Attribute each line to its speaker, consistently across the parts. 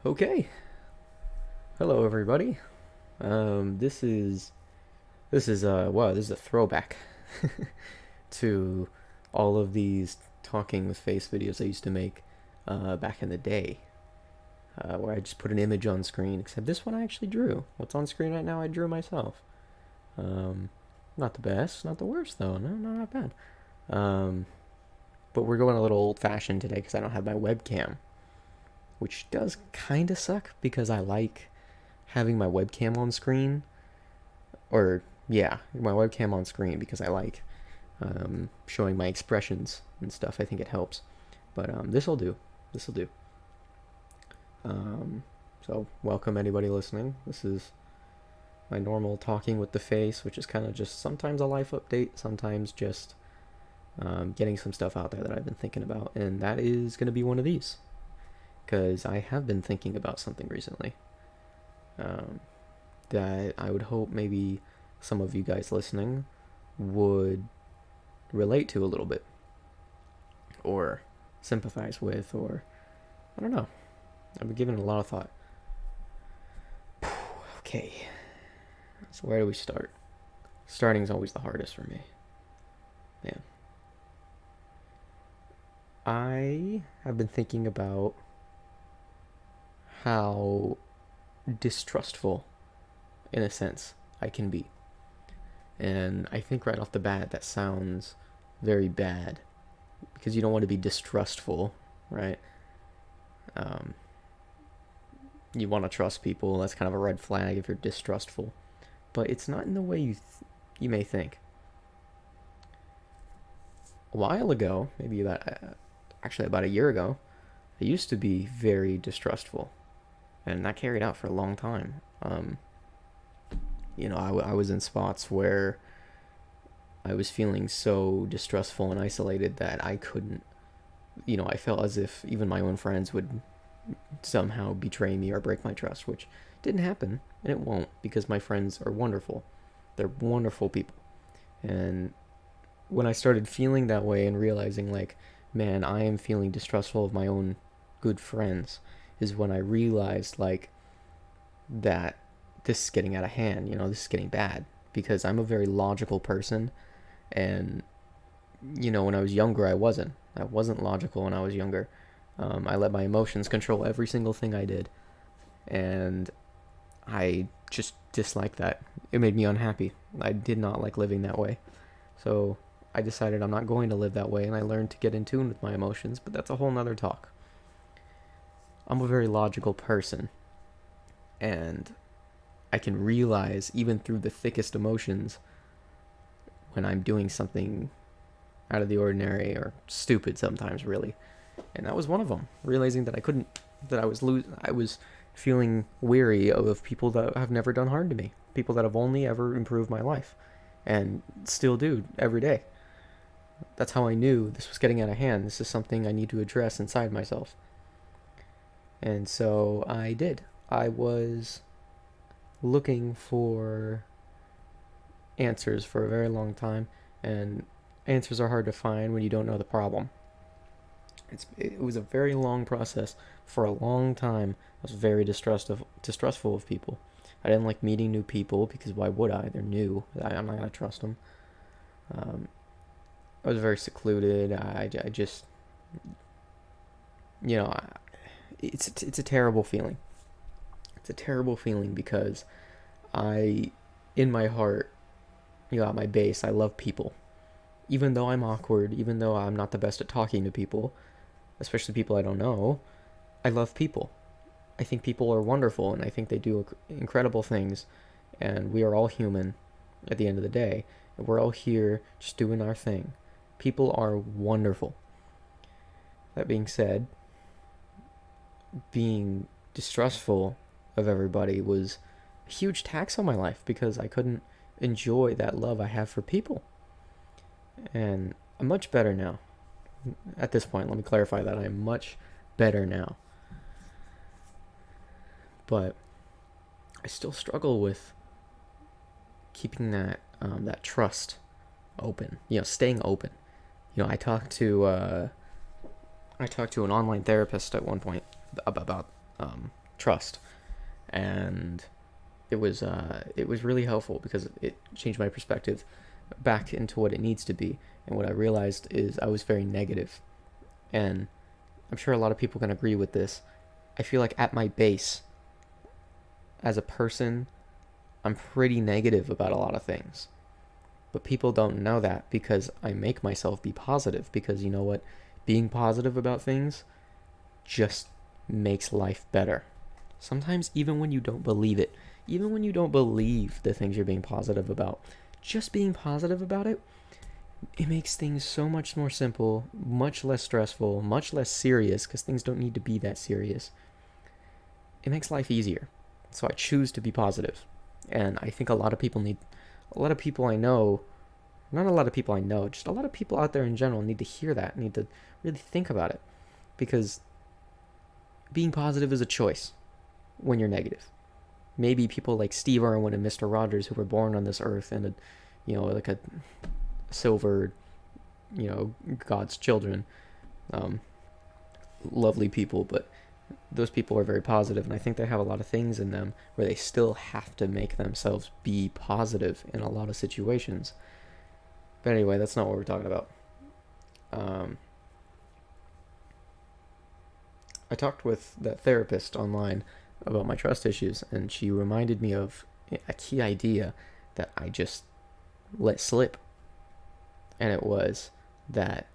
Speaker 1: Okay. Hello, everybody. This is wow. This is a throwback to all of these talking with face videos I used to make back in the day, where I just put an image on screen. Except this one I actually drew. What's on screen right now I drew myself. Um, Not the best, not the worst though. No, not bad. Um, but we're going a little old-fashioned today because I don't have my webcam, which does kind of suck because I like having my webcam on screen, or yeah, my webcam on screen because I like showing my expressions and stuff. I think it helps. But this will do. This will do. Um, so welcome anybody listening. This is my normal talking with the face, which is kind of just sometimes a life update, sometimes just getting some stuff out there that I've been thinking about, and that is going to be one of these because I have been thinking about something recently. Um, that I would hope maybe some of you guys listening would relate to a little bit or sympathize with, or I don't know. I've been giving it a lot of thought. Okay, so where do we start? Starting is always the hardest for me. Man, I have been thinking about how distrustful, in a sense, I can be. And I think right off the bat that sounds very bad because you don't want to be distrustful, right? Um, you want to trust people. That's kind of a red flag if you're distrustful. But it's not in the way you may think. A while ago, maybe about a year ago, I used to be very distrustful, and that carried out for a long time. I was in spots where I was feeling so distrustful and isolated that I couldn't. I felt as if even my own friends would somehow betray me or break my trust, which didn't happen, and it won't because my friends are wonderful. They're wonderful people. And when I started feeling that way and realizing, like, man, I am feeling distrustful of my own good friends, is when I realized, like, that this is getting out of hand, this is getting bad. Because I'm a very logical person, and, when I was younger, I wasn't. I wasn't logical when I was younger. I let my emotions control every single thing I did. And I just disliked that. It made me unhappy. I did not like living that way. So I decided I'm not going to live that way, and I learned to get in tune with my emotions, but that's a whole nother talk. I'm a very logical person, and I can realize, even through the thickest emotions, when I'm doing something out of the ordinary or stupid sometimes, really. And that was one of them. Realizing that I was feeling weary of people that have never done harm to me, people that have only ever improved my life, and still do every day. That's how I knew this was getting out of hand. This is something I need to address inside myself. And so I did. I was looking for answers for a very long time, and answers are hard to find when you don't know the problem. It was a very long process. For a long time, I was very distrustful of people. I didn't like meeting new people because why would I? They're new. I'm not going to trust them. Um, I was very secluded. I just, you know, it's a terrible feeling. It's a terrible feeling because I, in my heart, at my base, I love people. Even though I'm awkward, even though I'm not the best at talking to people, especially people I don't know, I love people. I think people are wonderful, and I think they do incredible things, and we are all human at the end of the day, and we're all here just doing our thing. People are wonderful. That being said, being distrustful of everybody was a huge tax on my life because I couldn't enjoy that love I have for people. And I'm much better now. At this point, let me clarify that I'm much better now. But I still struggle with keeping that trust open. Staying open. I talked to an online therapist at one point about trust. And it was really helpful because it changed my perspective back into what it needs to be. And what I realized is I was very negative. And I'm sure a lot of people can agree with this. I feel like at my base, as a person, I'm pretty negative about a lot of things. But people don't know that because I make myself be positive. Because you know what? Being positive about things just makes life better. Sometimes even when you don't believe it, even when you don't believe the things you're being positive about, just being positive about it, it makes things so much more simple, much less stressful, much less serious, because things don't need to be that serious. It makes life easier. So I choose to be positive. And I think a lot of people I know, not a lot of people I know, just a lot of people out there in general need to hear that, need to really think about it. Because being positive is a choice when you're negative. Maybe people like Steve Irwin and Mr. Rogers, who were born on this earth and like a silver, God's children, lovely people, but those people are very positive, and I think they have a lot of things in them where they still have to make themselves be positive in a lot of situations. But anyway, that's not what we're talking about. I talked with that therapist online about my trust issues, and she reminded me of a key idea that I just let slip. And it was that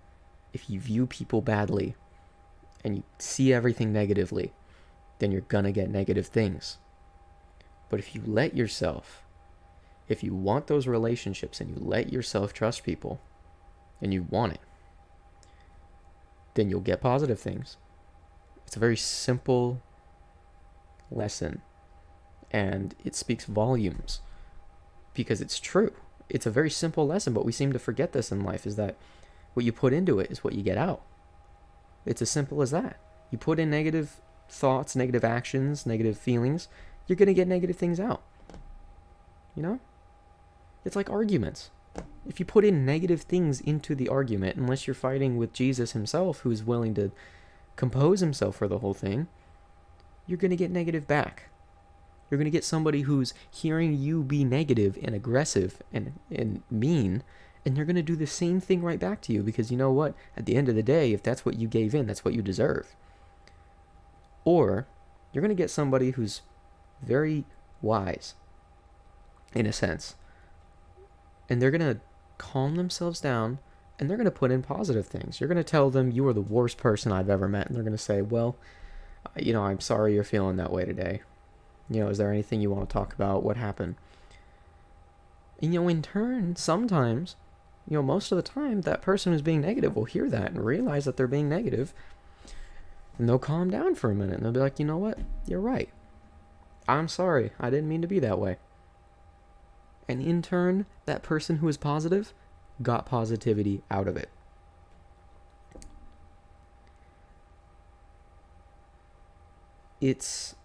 Speaker 1: if you view people badly and you see everything negatively, then you're gonna get negative things. But if you want those relationships and you let yourself trust people and you want it, then you'll get positive things. It's a very simple lesson, and it speaks volumes because it's true. It's a very simple lesson, but we seem to forget this in life, is that what you put into it is what you get out. It's as simple as that. You put in negative thoughts, negative actions, negative feelings, you're going to get negative things out. It's like arguments. If you put in negative things into the argument, unless you're fighting with Jesus himself, who's willing to compose himself for the whole thing, you're going to get negative back. You're going to get somebody who's hearing you be negative and aggressive and mean, and they're going to do the same thing right back to you, because you know what? At the end of the day, if that's what you gave in, that's what you deserve. Or you're going to get somebody who's very wise, in a sense, and they're going to calm themselves down, and they're going to put in positive things. You're going to tell them you are the worst person I've ever met, and they're going to say, well, I'm sorry you're feeling that way today. Is there anything you want to talk about? What happened? And, in turn, sometimes, most of the time, that person who's being negative will hear that and realize that they're being negative, and they'll calm down for a minute, and they'll be like, you know what? You're right. I'm sorry. I didn't mean to be that way. And in turn, that person who is positive got positivity out of it. It's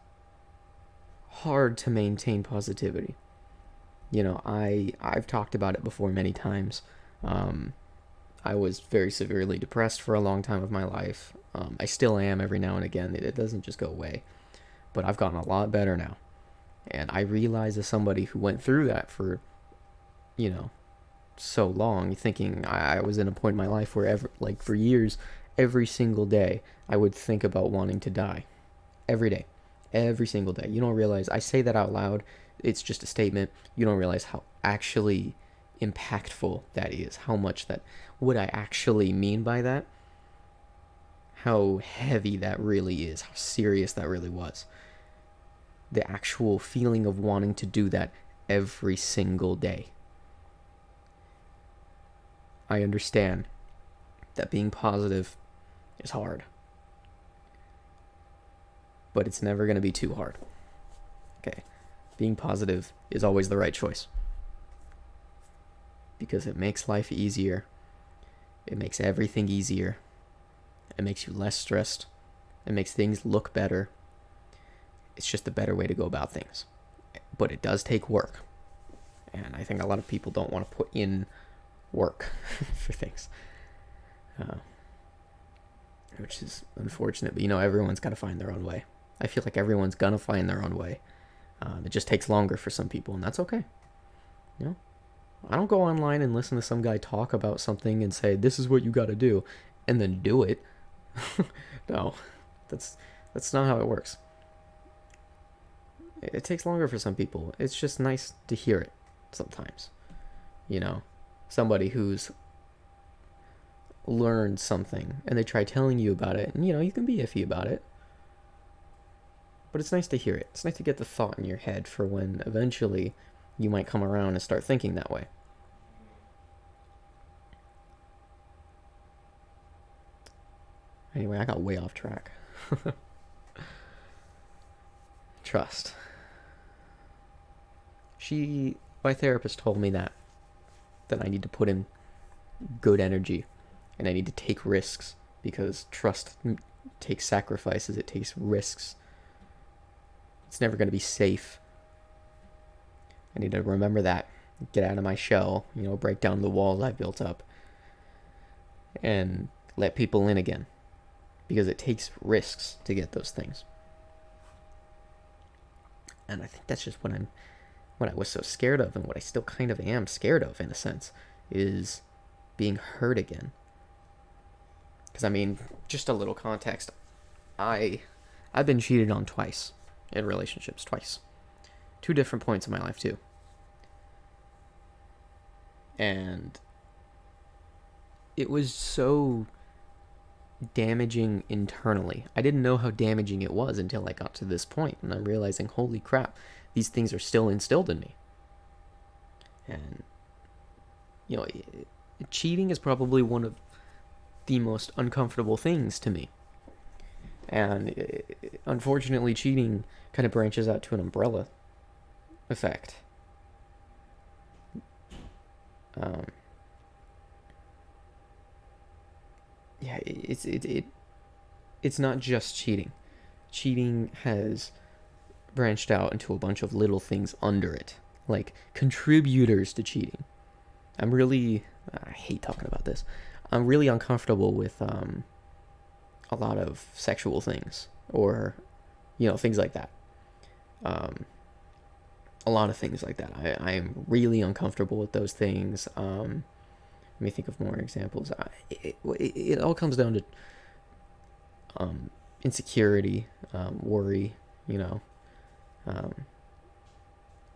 Speaker 1: hard to maintain positivity. I've talked about it before many times. I was very severely depressed for a long time of my life. I still am every now and again. It doesn't just go away. But I've gotten a lot better now. And I realize, as somebody who went through that for, so long, thinking I was in a point in my life where, for years, every single day, I would think about wanting to die. Every day. Every single day. You don't realize, I say that out loud, it's just a statement. You don't realize how actually impactful that is. How much that, what I actually mean by that. How heavy that really is. How serious that really was. The actual feeling of wanting to do that every single day. I understand that being positive is hard. But it's never going to be too hard. Okay. Being positive is always the right choice. Because it makes life easier. It makes everything easier. It makes you less stressed. It makes things look better. It's just a better way to go about things. But it does take work. And I think a lot of people don't want to put in work for things. Which is unfortunate. But everyone's got to find their own way. I feel like everyone's gonna find their own way. It just takes longer for some people, and that's okay. You know, I don't go online and listen to some guy talk about something and say this is what you got to do, and then do it. No, that's not how it works. It takes longer for some people. It's just nice to hear it sometimes. You know, somebody who's learned something and they try telling you about it, and you can be iffy about it. But it's nice to hear it. It's nice to get the thought in your head for when eventually you might come around and start thinking that way. Anyway, I got way off track. Trust. My therapist told me that I need to put in good energy and I need to take risks because trust takes sacrifices, it takes risks. It's never going to be safe. I need to remember that. Get out of my shell, break down the walls I've built up and let people in again because it takes risks to get those things. And I think that's just what I was so scared of, and what I still kind of am scared of in a sense, is being hurt again. Because just a little context. I've been cheated on twice in relationships, twice. 2 different points in my life too. And it was so damaging internally. I didn't know how damaging it was until I got to this point, and I'm realizing, holy crap, these things are still instilled in me. And cheating is probably one of the most uncomfortable things to me. And unfortunately, cheating kind of branches out to an umbrella effect. Yeah, it's not just cheating. Cheating has branched out into a bunch of little things under it, like contributors to cheating. I hate talking about this. I'm really uncomfortable with a lot of sexual things, or things like that. A lot of things like that. I am really uncomfortable with those things. Let me think of more examples. It all comes down to insecurity, worry. I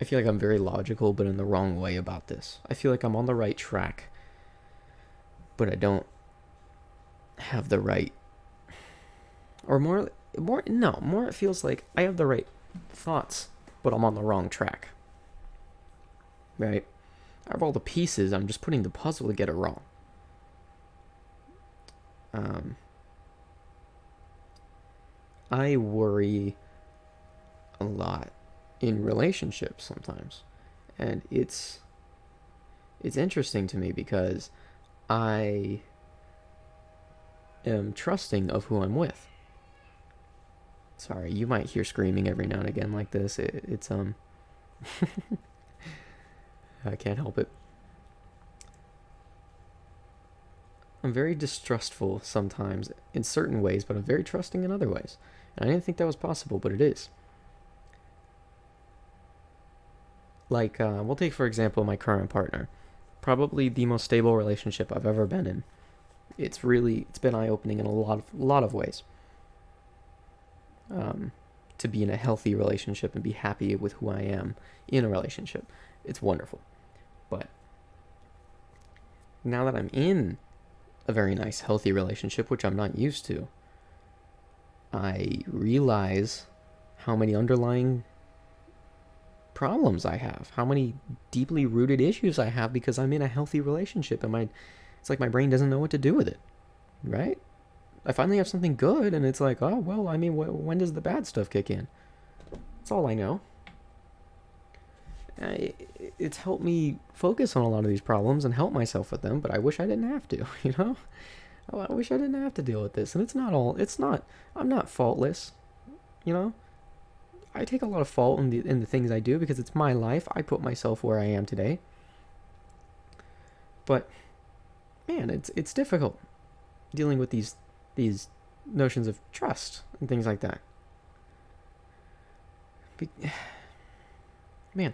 Speaker 1: feel like I'm very logical, but in the wrong way about this. I feel like I'm on the right track, but I don't have the right, or more. It feels like I have the right thoughts, but I'm on the wrong track. Right? I have all the pieces. I'm just putting the puzzle to get it wrong. I worry a lot in relationships sometimes, and it's interesting to me because I am trusting of who I'm with. Sorry, you might hear screaming every now and again like this. It's I can't help it. I'm very distrustful sometimes in certain ways, but I'm very trusting in other ways. And I didn't think that was possible, but it is. Like, we'll take, for example, my current partner. Probably the most stable relationship I've ever been in. It's been eye-opening in a lot of ways. To be in a healthy relationship and be happy with who I am in a relationship. It's wonderful. But now that I'm in a very nice, healthy relationship, which I'm not used to, I realize how many underlying problems I have, how many deeply rooted issues I have because I'm in a healthy relationship, and it's like my brain doesn't know what to do with it, right? I finally have something good, and it's like, oh, well, when does the bad stuff kick in? That's all I know. It's helped me focus on a lot of these problems and help myself with them, but I wish I didn't have to, I wish I didn't have to deal with this. And I'm not faultless, I take a lot of fault in the things I do because it's my life. I put myself where I am today. But man, it's difficult dealing with these notions of trust and things like that. Man,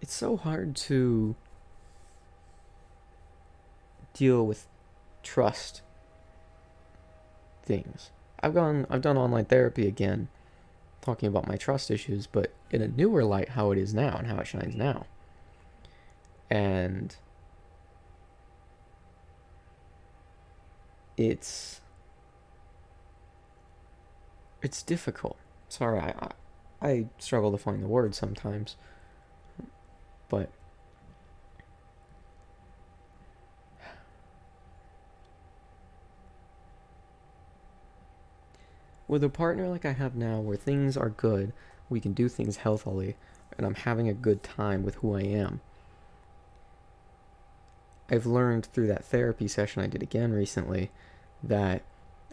Speaker 1: it's so hard to deal with trust things. I've done online therapy again, talking about my trust issues, but in a newer light, how it is now and how it shines now. And it's difficult. Sorry, I struggle to find the words sometimes, but with a partner like I have now, where things are good, we can do things healthily, and I'm having a good time with who I am. I've learned through that therapy session I did again recently that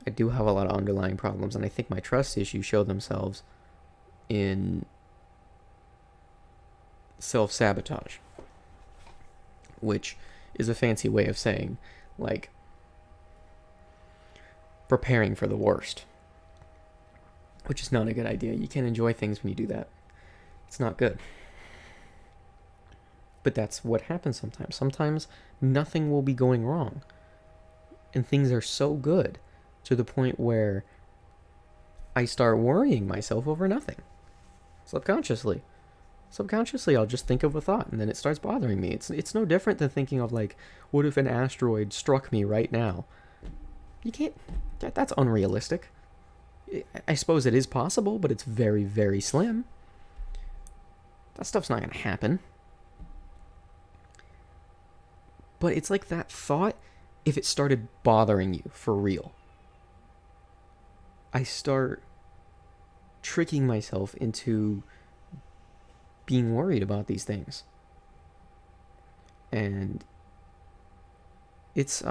Speaker 1: I do have a lot of underlying problems, and I think my trust issues show themselves in self-sabotage, which is a fancy way of saying, like, preparing for the worst, which is not a good idea. You can't enjoy things when you do that. It's not good. But that's what happens sometimes. Sometimes nothing will be going wrong, and things are so good to the point where I start worrying myself over nothing. Subconsciously, I'll just think of a thought, and then it starts bothering me. It's no different than thinking of, like, what if an asteroid struck me right now? You can't. That's unrealistic. I suppose it is possible, but it's very, very slim. That stuff's not gonna happen. But it's like that thought, if it started bothering you for real, I start tricking myself into being worried about these things. And it's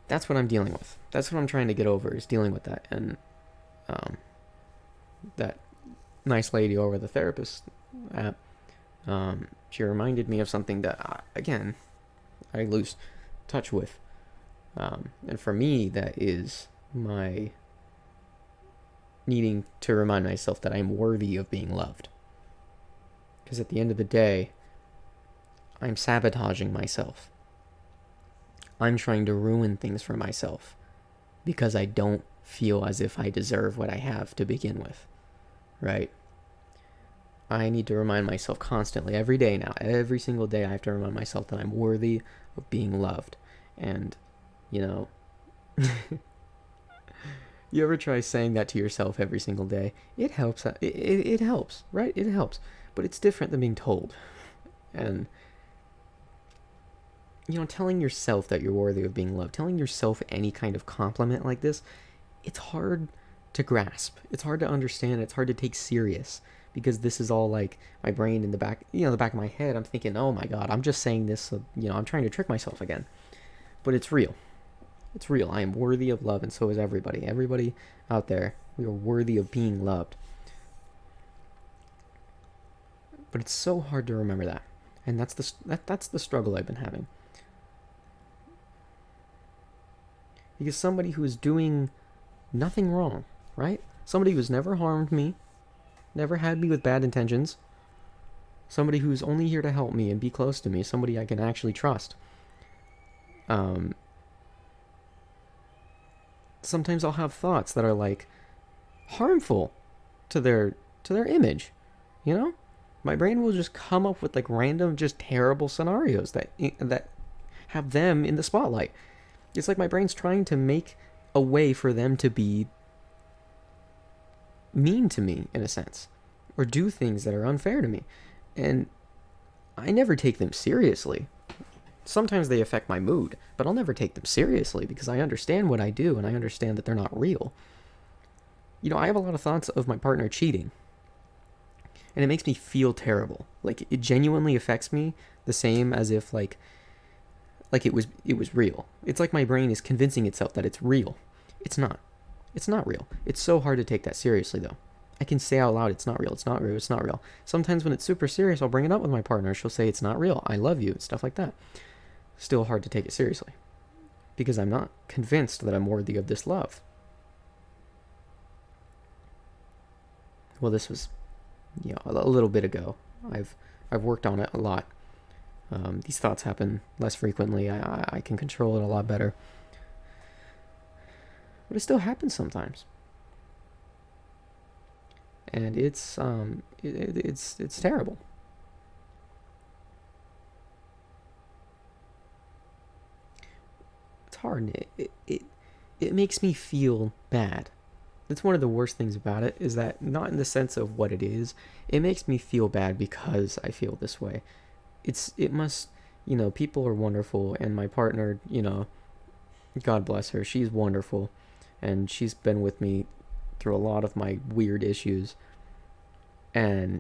Speaker 1: that's what I'm dealing with. That's what I'm trying to get over, is dealing with that. And that nice lady over the therapist app, she reminded me of something that, again, I lose touch with. And for me, that is my needing to remind myself that I'm worthy of being loved. Because at the end of the day, I'm sabotaging myself. I'm trying to ruin things for myself because I don't feel as if I deserve what I have to begin with, right? I need to remind myself constantly, every day now, every single day I have to remind myself that I'm worthy of being loved. And, you know, you ever try saying that to yourself every single day? It helps. It helps, right? It helps. But it's different than being told. And, you know, telling yourself that you're worthy of being loved, telling yourself any kind of compliment like this, it's hard to grasp. It's hard to understand. It's hard to take serious. Because this is all like my brain in the back, the back of my head. I'm thinking, oh my God, I'm just saying this, I'm trying to trick myself again. But it's real. It's real. I am worthy of love, and so is everybody. Everybody out there, we are worthy of being loved. But it's so hard to remember that. And that's the struggle I've been having. Because somebody who is doing nothing wrong, right? Somebody who's never harmed me, never had me with bad intentions, somebody who's only here to help me and be close to me, somebody I can actually trust. Sometimes I'll have thoughts that are like harmful to their image, My brain will just come up with like random, just terrible scenarios that have them in the spotlight. It's like my brain's trying to make a way for them to be mean to me, in a sense, or do things that are unfair to me. And I never take them seriously. Sometimes they affect my mood, but I'll never take them seriously because I understand what I do and I understand that they're not real. I have a lot of thoughts of my partner cheating, and it makes me feel terrible. Like, it genuinely affects me the same as if like it was real. It's like my brain is convincing itself that it's real. It's not. It's not real. It's so hard to take that seriously, though. I can say out loud, it's not real, it's not real, it's not real. Sometimes when it's super serious, I'll bring it up with my partner. She'll say, it's not real, I love you, and stuff like that. Still hard to take it seriously. Because I'm not convinced that I'm worthy of this love. well, this was, a little bit ago. I've I've worked on it a lot. These thoughts happen less frequently. I can control it a lot better, but it still happens sometimes, and it's terrible. It's hard. It makes me feel bad. That's one of the worst things about it, is that not in the sense of what it is. It makes me feel bad because I feel this way. It must, people are wonderful, and my partner, God bless her, she's wonderful, and she's been with me through a lot of my weird issues, and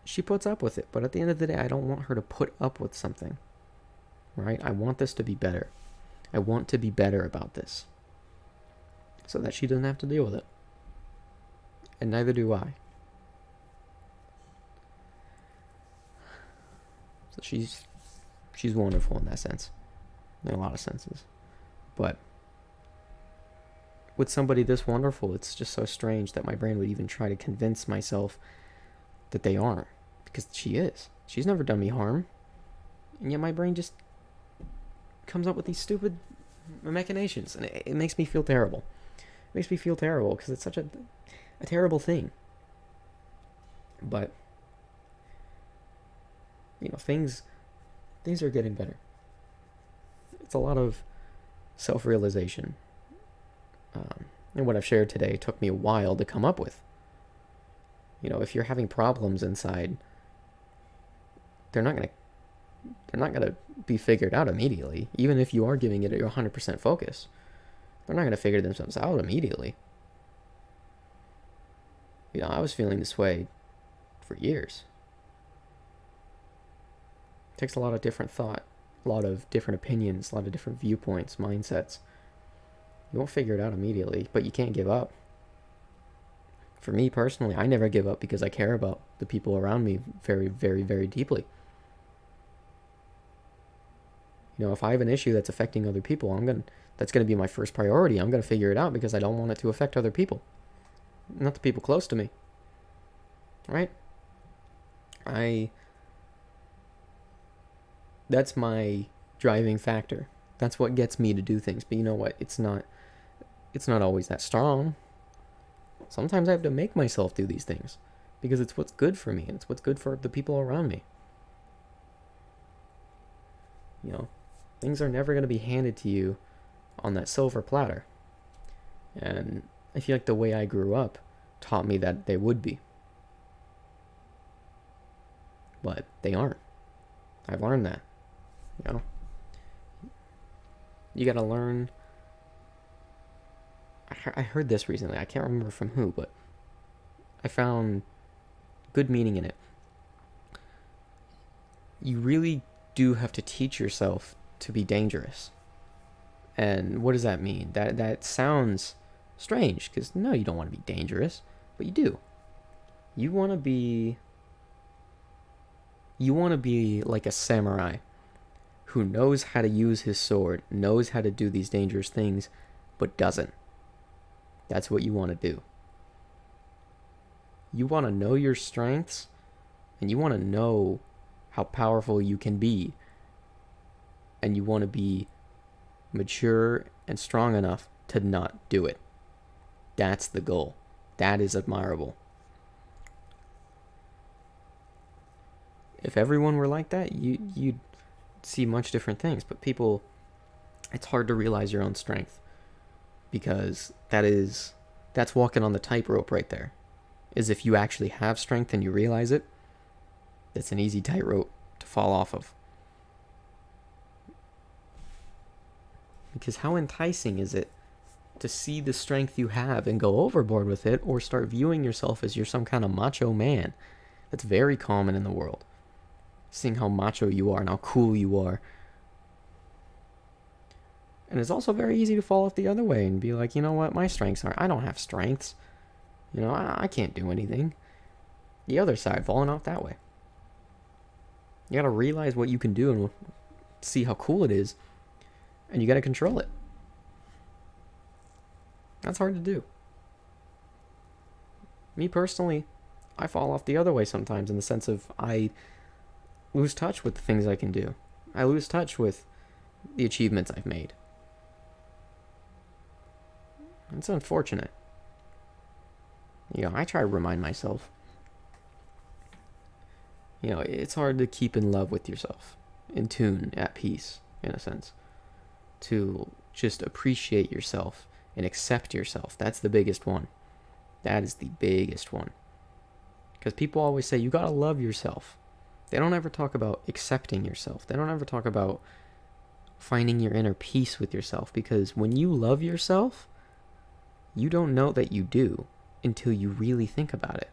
Speaker 1: she puts up with it. But at the end of the day, I don't want her to put up with something, right? I want this to be better. I want to be better about this so that she doesn't have to deal with it. And neither do I. So she's wonderful in that sense, in a lot of senses. But with somebody this wonderful, it's just so strange that my brain would even try to convince myself that they aren't, because she is. She's never done me harm, and yet my brain just comes up with these stupid machinations, and it makes me feel terrible. It makes me feel terrible because it's such a terrible thing. But things are getting better. It's a lot of self-realization, and what I've shared today took me a while to come up with. If you're having problems inside, they're not gonna be figured out immediately. Even if you are giving it your 100% focus, they're not gonna figure themselves out immediately. I was feeling this way for years. It takes a lot of different thought, a lot of different opinions, a lot of different viewpoints, mindsets. You won't figure it out immediately, but you can't give up. For me personally, I never give up because I care about the people around me very, very, very deeply. If I have an issue that's affecting other people, that's gonna be my first priority. I'm gonna figure it out because I don't want it to affect other people, not the people close to me. Right? That's my driving factor. That's what gets me to do things. But you know what? It's not always that strong. Sometimes I have to make myself do these things because it's what's good for me and it's what's good for the people around me. Things are never going to be handed to you on that silver platter. And I feel like the way I grew up taught me that they would be. But they aren't. I've learned that. You gotta learn. I heard this recently. I can't remember from who, but I found good meaning in it. You really do have to teach yourself to be dangerous. And what does that mean? That sounds strange, because no, you don't want to be dangerous, but you do. You want to be like a samurai who knows how to use his sword, knows how to do these dangerous things, but doesn't. That's what you want to do. You want to know your strengths, and you want to know how powerful you can be, and you want to be mature and strong enough to not do it. That's the goal. That is admirable. If everyone were like that, you'd see much different things. But people, it's hard to realize your own strength, because that's walking on the tightrope right there. Is if you actually have strength and you realize it, it's an easy tightrope to fall off of. Because how enticing is it to see the strength you have and go overboard with it, or start viewing yourself as you're some kind of macho man? That's very common in the world. Seeing how macho you are and how cool you are. And it's also very easy to fall off the other way and be like, you know what, my strengths are, I don't have strengths. I can't do anything. The other side, falling off that way. You gotta realize what you can do and see how cool it is, and you gotta control it. That's hard to do. Me personally, I fall off the other way sometimes in the sense of I lose touch with the things I can do. I lose touch with the achievements I've made. It's unfortunate. I try to remind myself. It's hard to keep in love with yourself, in tune, at peace, in a sense. To just appreciate yourself and accept yourself. That's the biggest one. That is the biggest one. Because people always say, you gotta love yourself. They don't ever talk about accepting yourself. They don't ever talk about finding your inner peace with yourself. Because when you love yourself, you don't know that you do until you really think about it.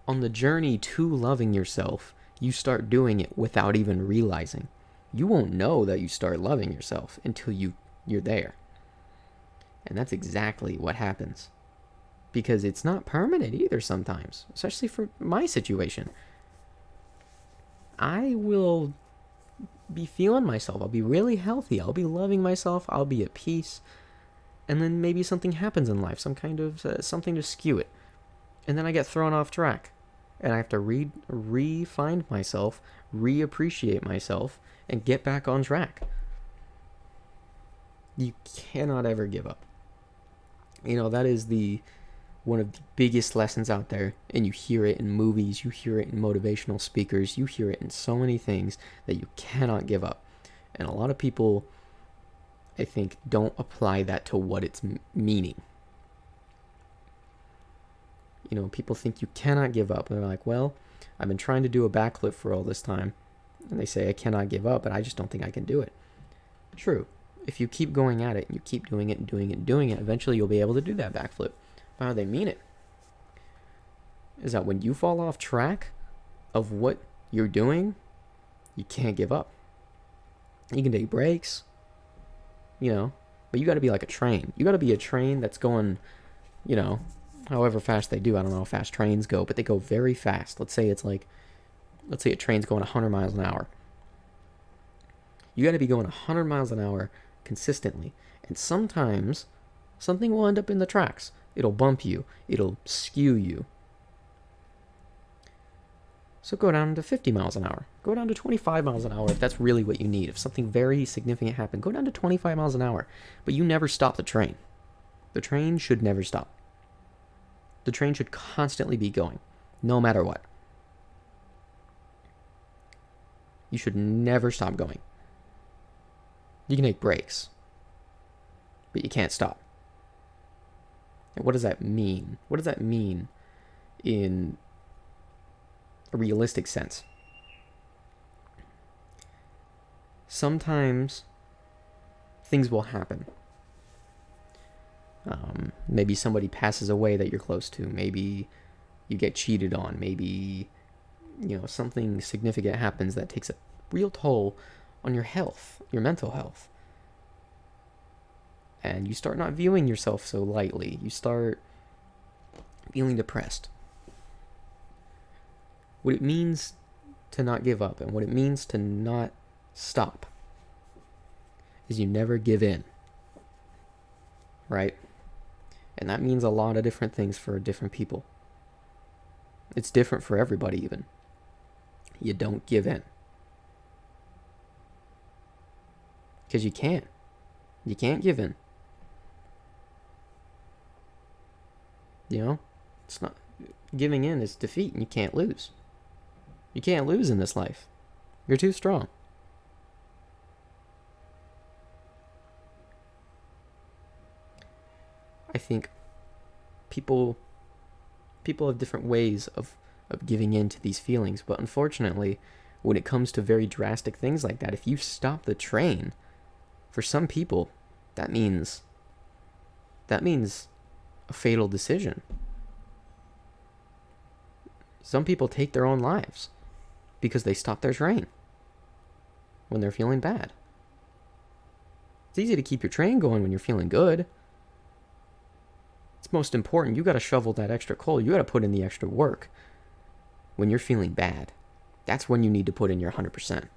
Speaker 1: On the journey to loving yourself, you start doing it without even realizing. You won't know that you start loving yourself until you're there. And that's exactly what happens. Because it's not permanent either sometimes, especially for my situation. I will be feeling myself. I'll be really healthy. I'll be loving myself. I'll be at peace. And then maybe something happens in life, some kind of something to skew it. And then I get thrown off track. And I have to re-find myself, reappreciate myself, and get back on track. You cannot ever give up. That is one of the biggest lessons out there, and you hear it in movies, you hear it in motivational speakers, you hear it in so many things, that you cannot give up. And a lot of people, I think, don't apply that to what it's meaning. People think you cannot give up. And they're like, well, I've been trying to do a backflip for all this time. And they say, I cannot give up, but I just don't think I can do it. True. If you keep going at it, and you keep doing it and doing it and doing it, eventually you'll be able to do that backflip. But how they mean it is that when you fall off track of what you're doing, you can't give up. You can take breaks, but you got to be like a train. You got to be a train that's going, however fast they do. I don't know how fast trains go, but they go very fast. Let's say a train's going 100 miles an hour. You got to be going 100 miles an hour consistently. And sometimes something will end up in the tracks. It'll bump you. It'll skew you. So go down to 50 miles an hour. Go down to 25 miles an hour if that's really what you need. If something very significant happened, go down to 25 miles an hour. But you never stop the train. The train should never stop. The train should constantly be going, no matter what. You should never stop going. You can take breaks, but you can't stop. And what does that mean? What does that mean in a realistic sense? Sometimes things will happen. Maybe somebody passes away that you're close to. Maybe you get cheated on. Maybe, something significant happens that takes a real toll on your health, your mental health. And you start not viewing yourself so lightly. You start feeling depressed. What it means to not give up and what it means to not stop is you never give in. Right? And that means a lot of different things for different people. It's different for everybody even. You don't give in. Because you can't. You can't give in. It's not... Giving in is defeat and you can't lose. You can't lose in this life. You're too strong. I think people have different ways of giving in to these feelings, but unfortunately, when it comes to very drastic things like that, if you stop the train, for some people, that means a fatal decision. Some people take their own lives because they stop their train when they're feeling bad. It's easy to keep your train going when you're feeling good. It's most important. You got to shovel that extra coal. You got to put in the extra work when you're feeling bad. That's when you need to put in your 100%. You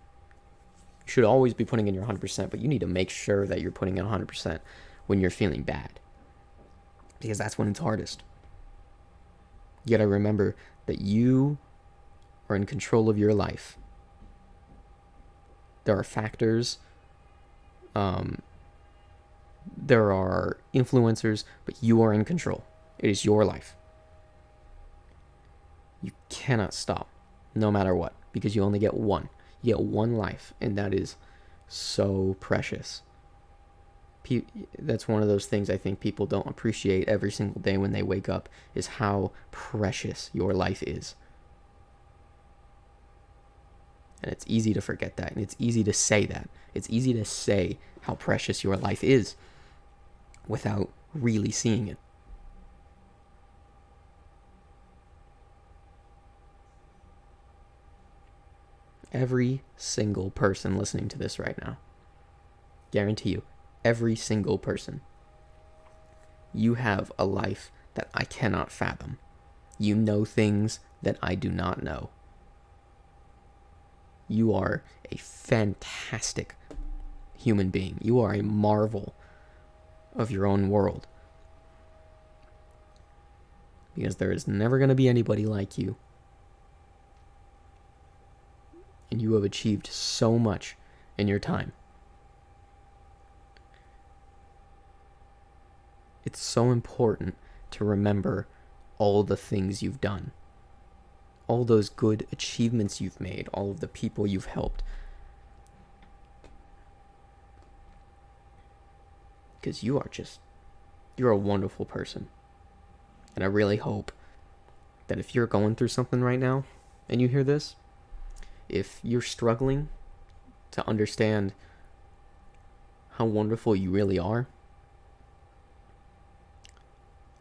Speaker 1: should always be putting in your 100%, but you need to make sure that you're putting in 100% when you're feeling bad. Because that's when it's hardest. You gotta remember that you are in control of your life. There are factors, um, there are influencers, but you are in control. It is your life. You cannot stop, no matter what, because you only get one. You get one life, and that is so precious. That's one of those things I think people don't appreciate every single day when they wake up, is how precious your life is. And it's easy to forget that, and it's easy to say that. It's easy to say how precious your life is without really seeing it. Every single person listening to this right now, guarantee you, every single person, you have a life that I cannot fathom. You know things that I do not know. You are a fantastic human being. You are a marvel of your own world. Because there is never going to be anybody like you. And you have achieved so much in your time. It's so important to remember all the things you've done, all those good achievements you've made, all of the people you've helped. Because you're a wonderful person. And I really hope that if you're going through something right now and you hear this, if you're struggling to understand how wonderful you really are,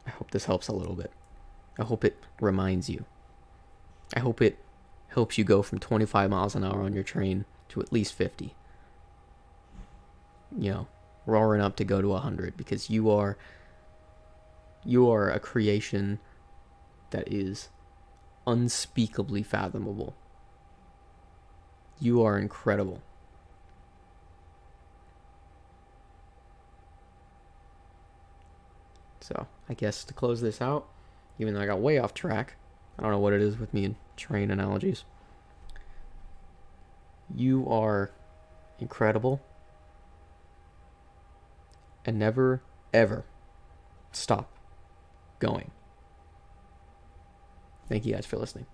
Speaker 1: I hope this helps a little bit. I hope it reminds you. I hope it helps you go from 25 miles an hour on your train to at least 50. You know, roaring up to go to 100, because you are a creation that is unspeakably fathomable. You are incredible. So, I guess to close this out, even though I got way off track, I don't know what it is with me and train analogies. You are incredible. And never, ever stop going. Thank you guys for listening.